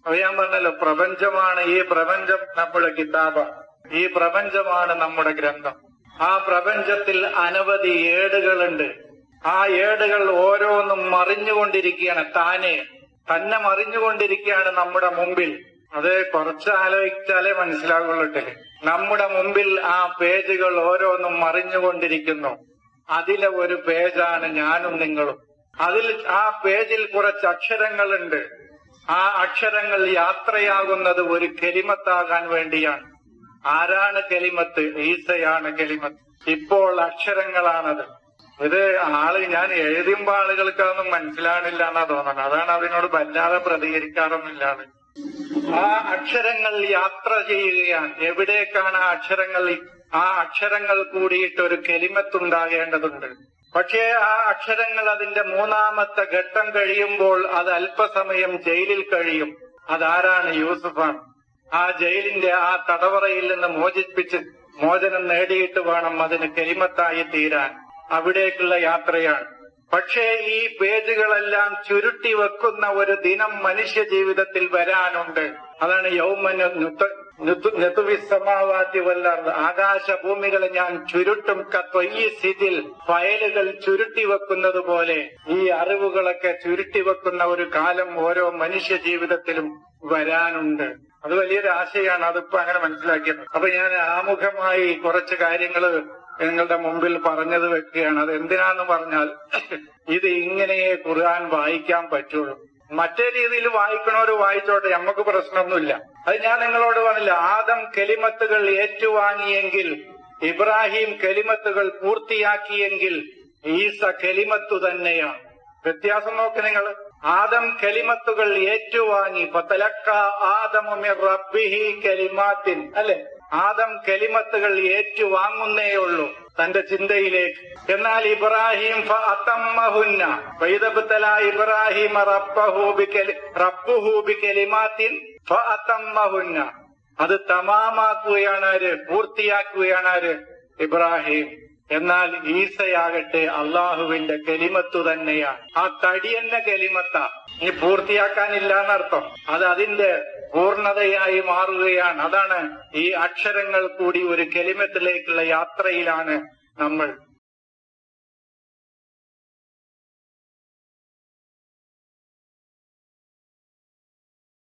അപ്പൊ ഞാൻ പറഞ്ഞല്ലോ, പ്രപഞ്ചമാണ് ഈ പ്രപഞ്ചം നമ്മുടെ കിതാബ, ഈ പ്രപഞ്ചമാണ് നമ്മുടെ ഗ്രന്ഥം. ആ പ്രപഞ്ചത്തിൽ അനവധി ഏടുകളുണ്ട്. ആ ഏടുകൾ ഓരോന്നും മറിഞ്ഞുകൊണ്ടിരിക്കുകയാണ്, തന്നെ മറിഞ്ഞുകൊണ്ടിരിക്കുകയാണ് നമ്മുടെ മുമ്പിൽ. അത് കുറച്ച് ആലോചിച്ചാലേ മനസ്സിലാകുള്ളൂ. നമ്മുടെ മുമ്പിൽ ആ പേജുകൾ ഓരോന്നും മറിഞ്ഞുകൊണ്ടിരിക്കുന്നു. അതിലെ ഒരു പേജാണ് ഞാനും നിങ്ങളും. ആ പേജിൽ കുറച്ച് അക്ഷരങ്ങളുണ്ട്. ആ അക്ഷരങ്ങൾ യാത്രയാകുന്നത് ഒരു കെലിമത്താകാൻ വേണ്ടിയാണ്. ആരാണ് കെലിമത്ത്? ഈസയാണ് കെലിമത്ത്. ഇപ്പോൾ അക്ഷരങ്ങളാണത്. ഇത് ഞാൻ എഴുതുമ്പോ ആളുകൾക്ക് അതൊന്നും മനസ്സിലാണില്ല എന്നാ തോന്നണം. അതാണ് അതിനോട് വല്ലാതെ പ്രതികരിക്കാറൊന്നുമില്ല. ആ അക്ഷരങ്ങൾ യാത്ര ചെയ്യുകയാണ്. എവിടേക്കാണ് ആ അക്ഷരങ്ങൾ കൂടിയിട്ട് ഒരു കെലിമത്തുണ്ടാകേണ്ടതുണ്ട്. പക്ഷേ ആ അക്ഷരങ്ങൾ അതിന്റെ മൂന്നാമത്തെ ഘട്ടം കഴിയുമ്പോൾ അത് അല്പസമയം ജയിലിൽ കഴിയും. അതാരാണ്? യൂസുഫാണ്. ആ ജയിലിന്റെ ആ തടവറയിൽ നിന്ന് മോചനം നേടിയിട്ട് വേണം അതിന് കെലിമത്തായി തീരാൻ. അവിടേക്കുള്ള യാത്രയാണ്. പക്ഷേ ഈ പേജുകളെല്ലാം ചുരുട്ടി വെക്കുന്ന ഒരു ദിനം മനുഷ്യ ജീവിതത്തിൽ വരാനുണ്ട്. അതാണ് യൗമനുത്തുവിസ്സമാവാതി വല്ലർദ്, ആകാശഭൂമികളെ ഞാൻ ചുരുട്ടും കത്വയ്യിസിദിൽ, ഫയലുകൾ ചുരുട്ടി വെക്കുന്നത് പോലെ ഈ അറിവുകളൊക്കെ ചുരുട്ടി വെക്കുന്ന ഒരു കാലം ഓരോ മനുഷ്യ ജീവിതത്തിലും വരാനുണ്ട്. അത് വലിയൊരു ആശയമാണ്. അതിപ്പോ അങ്ങനെ മനസ്സിലാക്കിയത്. അപ്പൊ ഞാൻ ആമുഖമായി കുറച്ച് കാര്യങ്ങൾ നിങ്ങളുടെ മുമ്പിൽ പറഞ്ഞത് വെക്കുകയാണ്. അത് എന്തിനാന്ന് പറഞ്ഞാൽ, ഇത് ഇങ്ങനെയേ ഖുർആൻ വായിക്കാൻ പറ്റുള്ളൂ. മറ്റേ രീതിയിൽ വായിക്കണവർ വായിച്ചോട്ടെ, നമുക്ക് പ്രശ്നമൊന്നുമില്ല. അത് ഞാൻ നിങ്ങളോട് പറഞ്ഞില്ല, ആദം കെലിമത്തുകൾ ഏറ്റുവാങ്ങിയെങ്കിൽ, ഇബ്രാഹിം കെലിമത്തുകൾ പൂർത്തിയാക്കിയെങ്കിൽ ഈസ കെലിമത്തു തന്നെയാണ്. വ്യത്യാസം നോക്ക് നിങ്ങൾ. ആദം കെലിമത്തുകൾ ഏറ്റുവാങ്ങി, ഫതലഖ ആദമു മിർ റബ്ബിഹി കലിമാത്തിൻ, അല്ലെ? ആദം കെലിമത്തുകൾ ഏറ്റുവാങ്ങുന്നേയുള്ളൂ തന്റെ ചിന്തയിലേക്ക്. എന്നാൽ ഇബ്രാഹിം ഫഅതമ്മഹുന്ന ഫഇദബ്തല ഇബ്രാഹിം റബ്ബുഹു ബികലിമാത്തിൻ ഫഅതമ്മഹുന്ന, അത് തമാമാക്കുകയാണ് ആര്? പൂർത്തിയാക്കുകയാണ് ആര്? ഇബ്രാഹിം. എന്നാൽ ഈസയാകട്ടെ അള്ളാഹുവിന്റെ കെലിമത്തു തന്നെയാണ്. ആ തടി തന്നെ കെലിമത്താ. ഇനി പൂർത്തിയാക്കാനില്ല എന്നർത്ഥം. അത് അതിന്റെ പൂർണ്ണതയായി മാറുകയാണ്. അതാണ് ഈ അക്ഷരങ്ങൾ കൂടി ഒരു കെലിമത്തിലേക്കുള്ള യാത്രയിലാണ് നമ്മൾ.